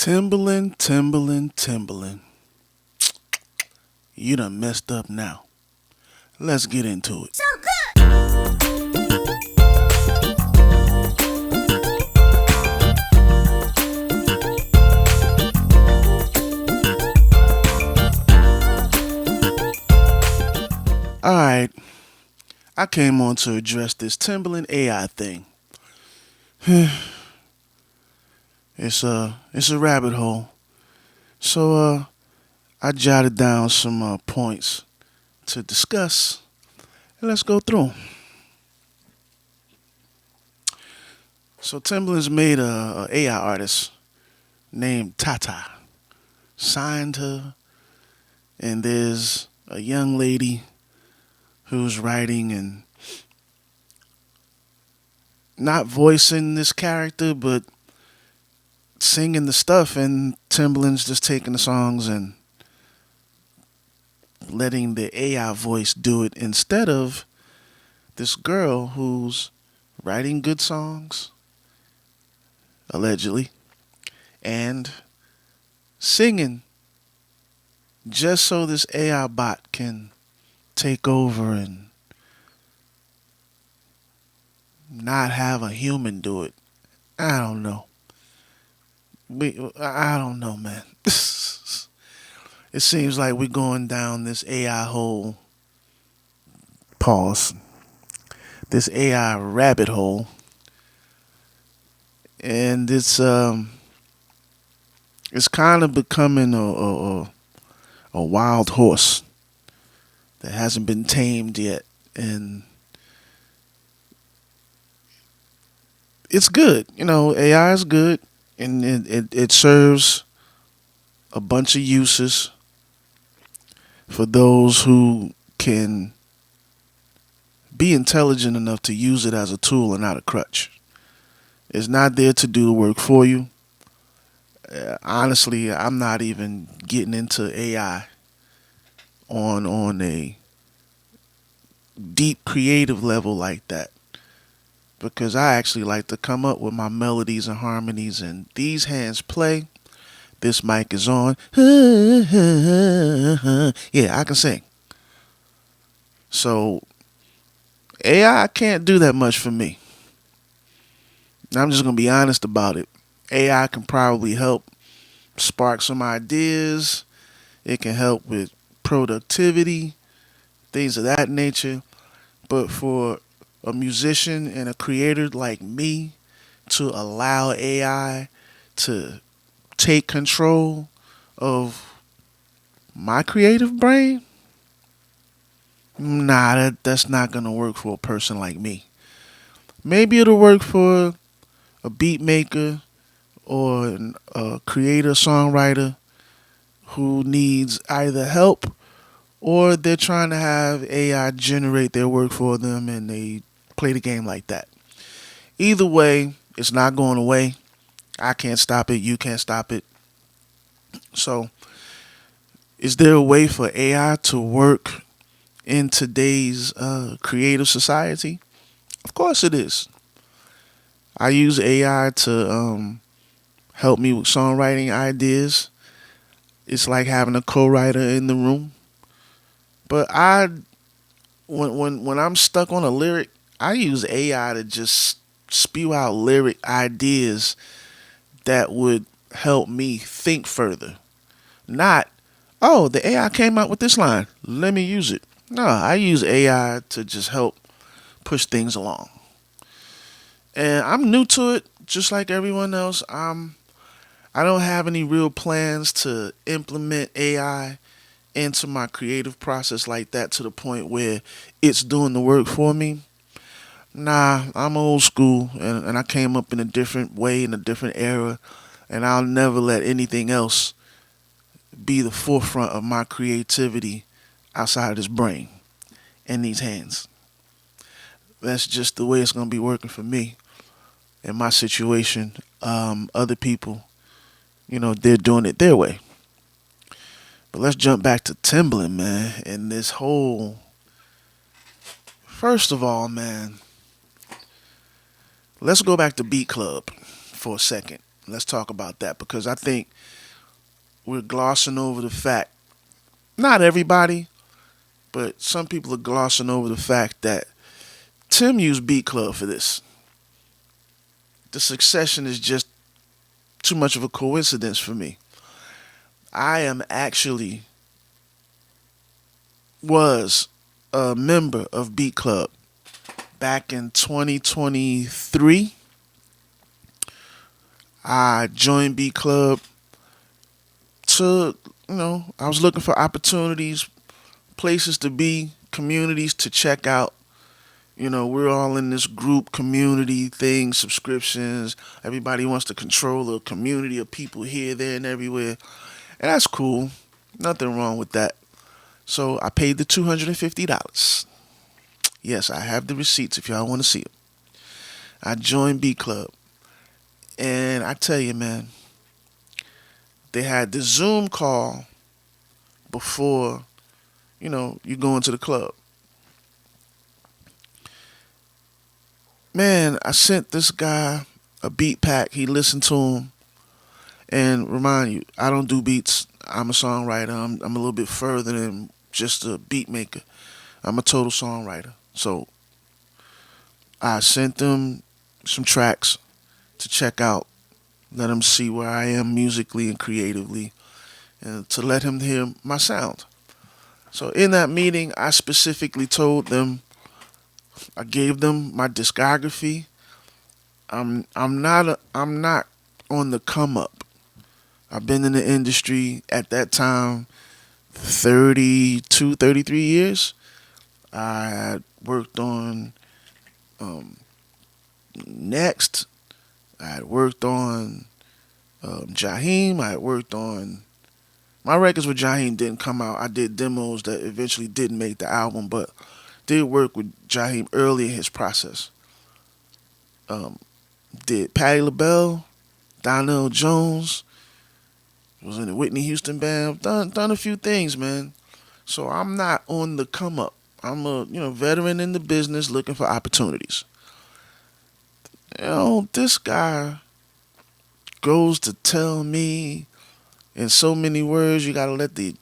Timbaland. You done messed up now. Let's get into it. Alright, I came on to address this Timbaland AI thing. It's a rabbit hole. So I jotted down some points to discuss. And let's go through 'em. So Timbaland's made a AI artist named Tata. Signed her, and there's a young lady who's writing and not voicing this character, but singing the stuff, and Timbaland's just taking the songs and letting the AI voice do it instead of this girl who's writing good songs, allegedly, and singing just so this AI bot can take over and not have a human do it. I don't know. I don't know, man. It seems like we're going down this AI hole. Pause. This AI rabbit hole, and it's kind of becoming a wild horse that hasn't been tamed yet, and it's good. AI is good, and it serves a bunch of uses for those who can be intelligent enough to use it as a tool and not a crutch. It's not there to do the work for you. Honestly, I'm not even getting into AI on a deep creative level like that, because I actually like to come up with my melodies and harmonies, and these hands play. This mic is on. Yeah, I can sing. So AI can't do that much for me. I'm just going to be honest about it. AI can probably help spark some ideas. It can help with productivity, things of that nature. But for a musician and a creator like me to allow AI to take control of my creative brain, nah, that's not going to work for a person like me. Maybe it'll work for a beat maker or a creator, songwriter who needs either help or they're trying to have AI generate their work for them and they play the game like that. Either way, it's not going away. I can't stop it. You can't stop it. So, is there a way for AI to work in today's creative society? Of course it is. I use AI to help me with songwriting ideas. It's like having a co-writer in the room. But when I'm stuck on a lyric, I use AI to just spew out lyric ideas that would help me think further. Not, oh, the AI came out with this line, let me use it. No, I use AI to just help push things along. And I'm new to it, just like everyone else. I don't have any real plans to implement AI into my creative process like that to the point where it's doing the work for me. Nah, I'm old school, and I came up in a different way, in a different era, and I'll never let anything else be the forefront of my creativity outside of this brain and these hands. That's just the way it's going to be working for me in my situation. Other people, they're doing it their way. But let's jump back to Timbaland, man, and this whole. First of all, man, let's go back to Beat Club for a second. Let's talk about that because I think we're glossing over the fact, not everybody, but some people are glossing over the fact that Tim used Beat Club for this. The succession is just too much of a coincidence for me. I am actually was a member of Beat Club back in 2023. I joined Beat Club to, I was looking for opportunities, places to be, communities to check out. We're all in this group community thing, subscriptions. Everybody wants to control a community of people here, there, and everywhere. And that's cool. Nothing wrong with that. So I paid the $250. Yes, I have the receipts if y'all want to see them. I joined B Club. And I tell you, man, they had the Zoom call before, you go into the club. Man, I sent this guy a beat pack. He listened to him. And remind you, I don't do beats. I'm a songwriter. I'm a little bit further than just a beat maker. I'm a total songwriter. So I sent them some tracks to check out, let him see where I am musically and creatively, and to let him hear my sound. So in that meeting, I specifically told them, I gave them my discography. I'm not on the come up. I've been in the industry at that time 32, 33 years. I had worked on Next. I had worked on Jaheim. I had worked on my records with Jaheim didn't come out. I did demos that eventually didn't make the album, but did work with Jaheim early in his process. Um, did Patti LaBelle, Donnell Jones, was in the Whitney Houston band. Done a few things, man. So I'm not on the come up. I'm a veteran in the business looking for opportunities. This guy goes to tell me in so many words, you gotta let the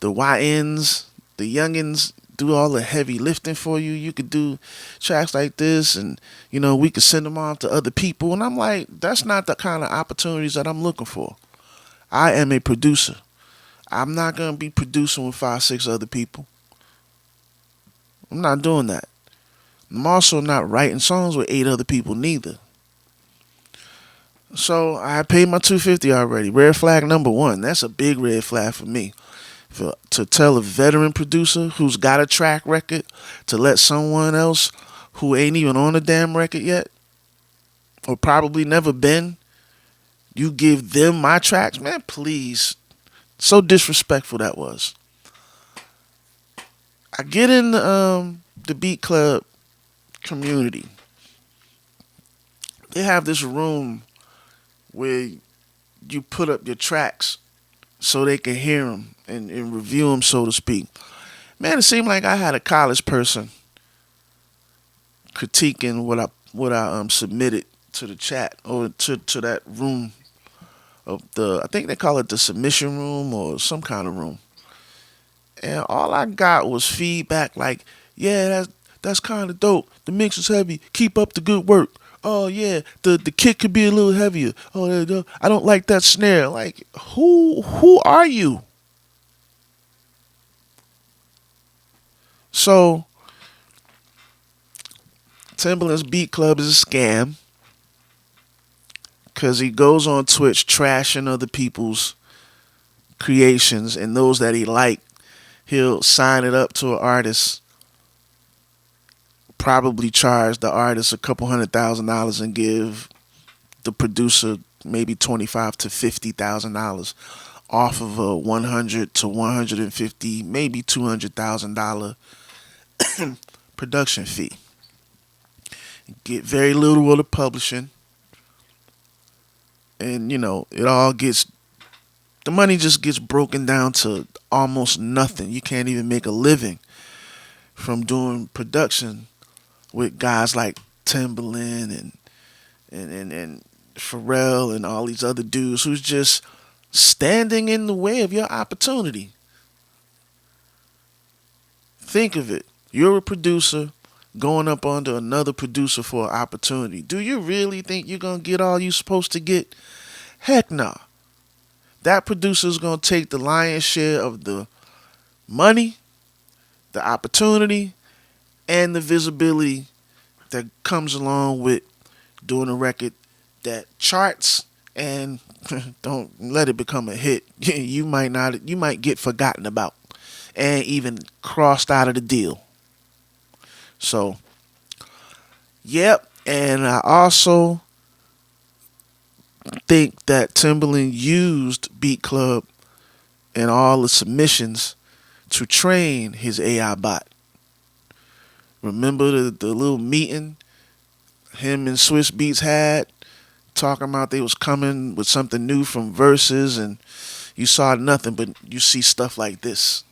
YNs, the youngins, do all the heavy lifting for you. You could do tracks like this, and we could send them off to other people. And I'm like, that's not the kind of opportunities that I'm looking for. I am a producer. I'm not gonna be producing with 5, 6 other people. I'm not doing that. I'm also not writing songs with 8 other people neither. So I paid my $250 already. Red flag number 1. That's a big red flag for me. To tell a veteran producer who's got a track record to let someone else who ain't even on a damn record yet, or probably never been, you give them my tracks, man, please. So disrespectful that was. I get in the Beat Club community. They have this room where you put up your tracks so they can hear them and review them, so to speak. Man, it seemed like I had a college person critiquing what I submitted to the chat or to that room of I think they call it the submission room or some kind of room. And all I got was feedback like, yeah, that's kind of dope. The mix is heavy. Keep up the good work. Oh yeah, the kick could be a little heavier. Oh, I don't like that snare. Like, who are you? So Timbaland's Beat Club is a scam because he goes on Twitch trashing other people's creations, and those that he like, he'll sign it up to an artist, probably charge the artist a couple $100,000 and give the producer maybe $25,000 to $50,000 off of a $100,000 to $150,000, maybe $200,000 production fee. Get very little of the publishing, and it all gets, the money just gets broken down to almost nothing. You can't even make a living from doing production with guys like Timbaland and Pharrell and all these other dudes who's just standing in the way of your opportunity. Think of it. You're a producer going up under another producer for an opportunity. Do you really think you're going to get all you're supposed to get? Heck no. That producer's going to take the lion's share of the money, the opportunity, and the visibility that comes along with doing a record that charts and don't let it become a hit. You might get forgotten about and even crossed out of the deal. So, yep, and I also think that Timbaland used Beat Club and all the submissions to train his AI bot. Remember the little meeting him and Swiss Beats had, talking about they was coming with something new from Versus, and you saw nothing, but you see stuff like this.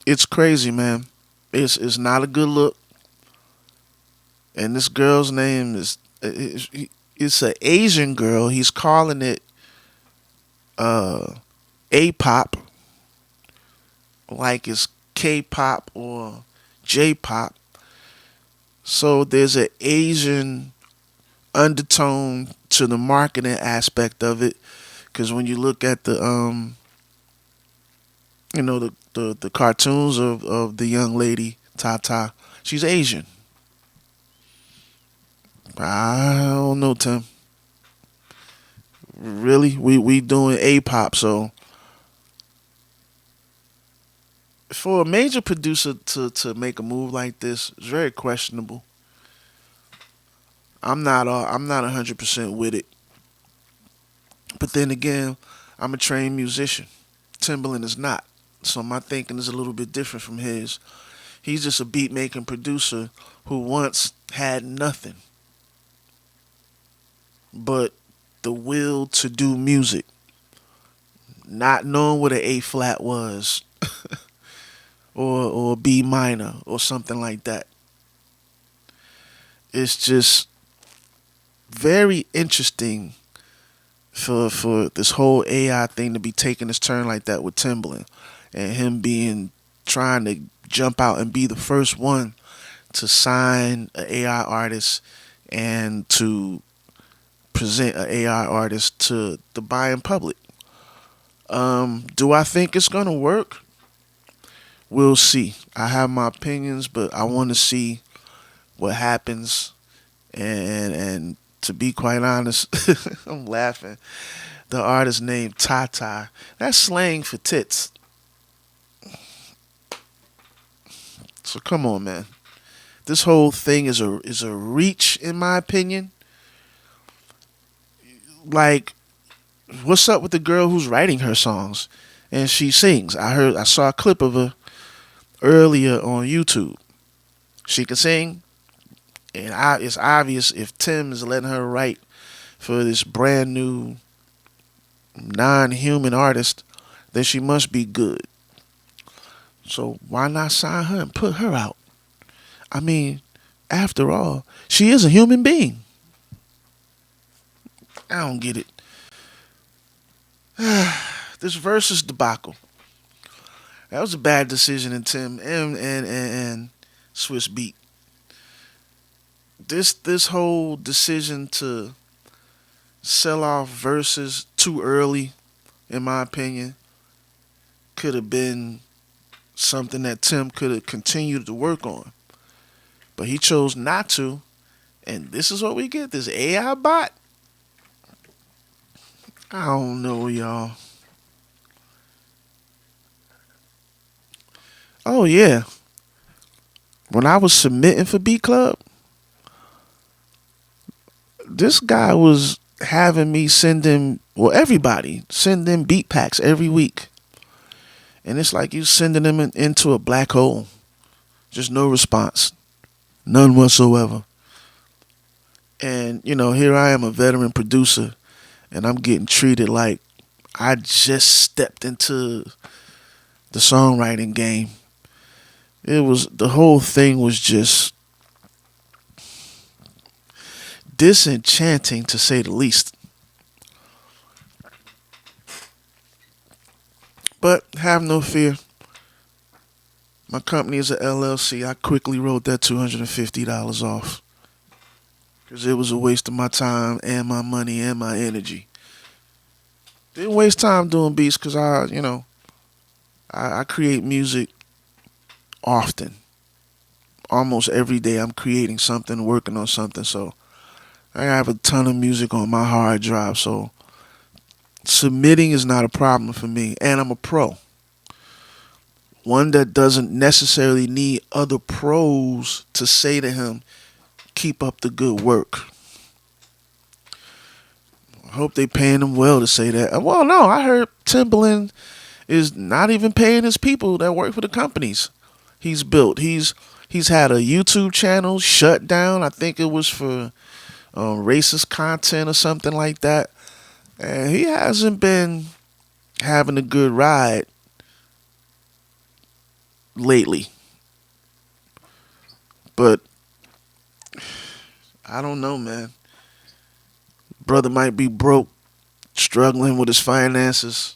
It's crazy, man. It's not a good look. And this girl's name is it's an Asian girl. He's calling it A pop, like it's K pop or J pop. So there's an Asian undertone to the marketing aspect of it, because when you look at the the cartoons of the young lady Tata, she's Asian. I don't know, Tim. Really, we doing A pop, so for a major producer to make a move like this, it's very questionable. I'm not 100% with it. But then again, I'm a trained musician. Timbaland is not. So my thinking is a little bit different from his. He's just a beat making producer who once had nothing but the will to do music, not knowing what an A flat was or B minor or something like that. It's just very interesting for this whole AI thing to be taking its turn like that with Timbaland and him being trying to jump out and be the first one to sign an AI artist and to present an AI artist to the buying public. Do I think it's gonna work? We'll see. I have my opinions, but I want to see what happens. And to be quite honest, I'm laughing. The artist named Tata. That's slang for tits. So come on, man. This whole thing is a reach, in my opinion. Like, what's up with the girl who's writing her songs and she sings? I saw a clip of her earlier on YouTube. She can sing, and it's obvious if Tim is letting her write for this brand new non-human artist, then she must be good. So why not sign her and put her out? I mean, after all, she is a human being. I don't get it. This versus debacle. That was a bad decision in Tim and Swiss Beat. This whole decision to sell off verses too early, in my opinion, could have been something that Tim could have continued to work on. But he chose not to, and this is what we get, this AI bot. I don't know, y'all. Oh yeah. When I was submitting for Beat Club, this guy was having me send him, well, everybody send them beat packs every week. And it's like you sending them into a black hole. Just no response. None whatsoever. And, here I am, a veteran producer, and I'm getting treated like I just stepped into the songwriting game. The whole thing was just disenchanting to say the least. But have no fear. My company is a LLC. I quickly wrote that $250 off because it was a waste of my time and my money and my energy. Didn't waste time doing beats because I create music often. Almost every day I'm creating something, working on something. So I have a ton of music on my hard drive. So submitting is not a problem for me. And I'm a pro. One that doesn't necessarily need other pros to say to him, keep up the good work. I hope they paying him well to say that. Well, no, I heard Timbaland is not even paying his people that work for the companies he's built. He's had a YouTube channel shut down. I think it was for racist content or something like that. And he hasn't been having a good ride lately. But I don't know, man. Brother might be broke, struggling with his finances.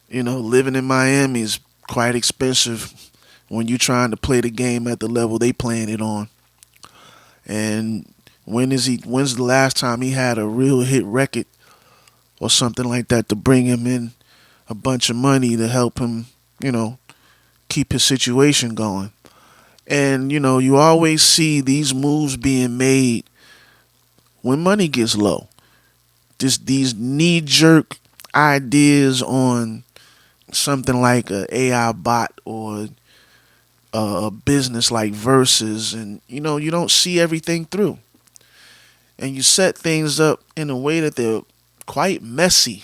Living in Miami is quite expensive when you're trying to play the game at the level they playing it on. And when's the last time he had a real hit record or something like that to bring him in a bunch of money to help him, keep his situation going? And you always see these moves being made when money gets low. Just these knee-jerk ideas on something like a AI bot or a business like Versus, and you don't see everything through, and you set things up in a way that they're quite messy.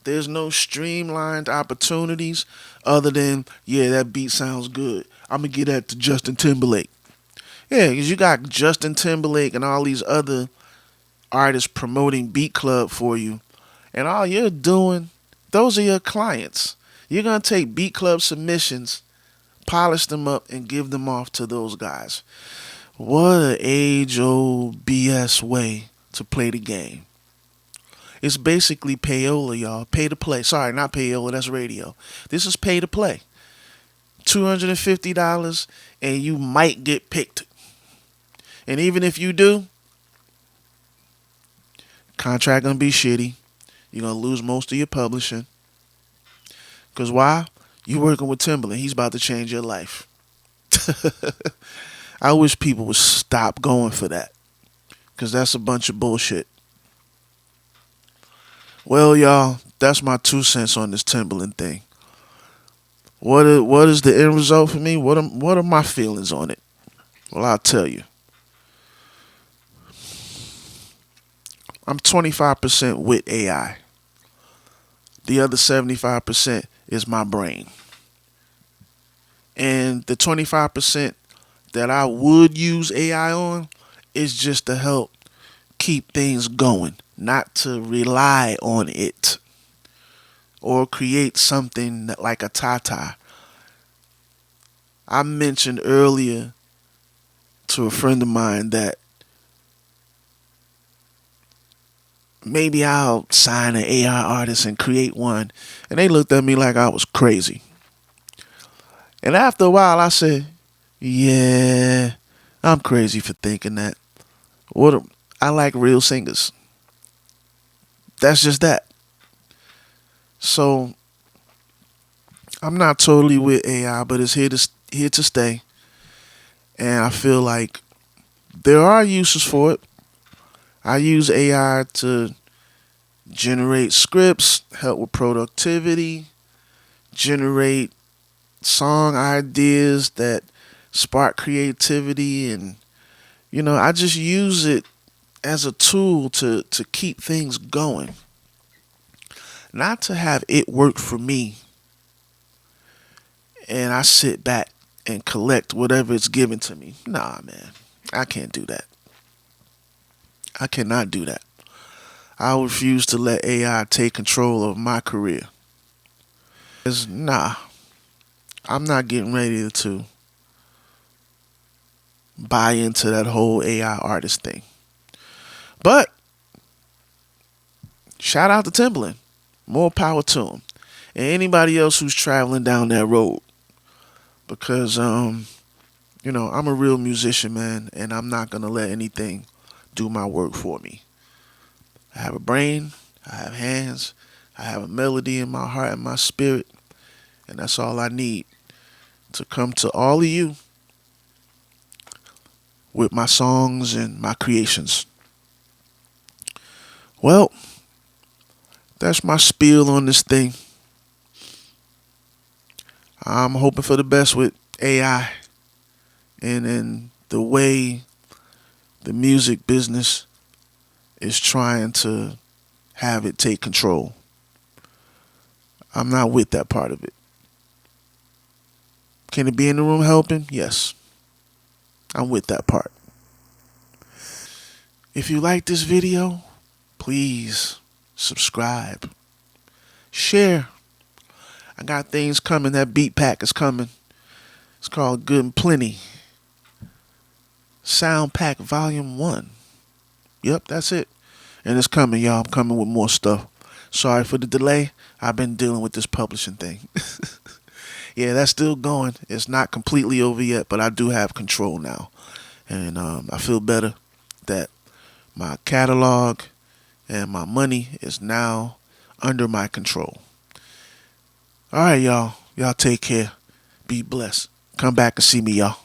There's no streamlined opportunities other than, yeah, that beat sounds good, I'm gonna get that to Justin Timberlake. Yeah, because you got Justin Timberlake and all these other artists promoting Beat Club for you, and all you're doing, those are your clients. You're gonna take Beat Club submissions, polish them up, and give them off to those guys. What an age-old BS way to play the game. It's basically payola, y'all. Pay to play. Sorry, not payola, that's radio. This is pay to play. $250 and you might get picked. And even if you do, contract gonna be shitty. You're gonna lose most of your publishing. Cause why? You working with Timbaland. He's about to change your life. I wish people would stop going for that. Cause that's a bunch of bullshit. Well, y'all, that's my 2 cents on this Timbaland thing. What is the end result for me? What are my feelings on it? Well, I'll tell you. I'm 25% with AI. The other 75% is my brain. And the 25% that I would use AI on is just to help keep things going, not to rely on it or create something like a Tata. I mentioned earlier to a friend of mine that maybe I'll sign an AI artist and create one. And they looked at me like I was crazy. And after a while, I said, yeah, I'm crazy for thinking that. I like real singers. That's just that. So I'm not totally with AI, but it's here to stay. And I feel like there are uses for it. I use AI to generate scripts, help with productivity, generate song ideas that spark creativity, and I just use it as a tool to keep things going. Not to have it work for me and I sit back and collect whatever it's given to me. Nah, man. I can't do that. I cannot do that. I refuse to let AI take control of my career. Nah, I'm not getting ready to buy into that whole AI artist thing. But shout out to Timbaland. More power to him. And anybody else who's traveling down that road. Because I'm a real musician, man, and I'm not gonna let anything do my work for me. I have a brain, I have hands, I have a melody in my heart and my spirit, and that's all I need to come to all of you with my songs and my creations. Well, that's my spiel on this thing. I'm hoping for the best with AI and in the way the music business is trying to have it take control. I'm not with that part of it. Can it be in the room helping? Yes, I'm with that part. If you like this video, please subscribe, share. I got things coming. That beat pack is coming. It's called Good and Plenty. Sound Pack Volume 1. Yep, that's it. And it's coming, y'all. I'm coming with more stuff. Sorry for the delay. I've been dealing with this publishing thing. Yeah, that's still going. It's not completely over yet, but I do have control now. And I feel better that my catalog and my money is now under my control. All right, y'all. Y'all take care. Be blessed. Come back and see me, y'all.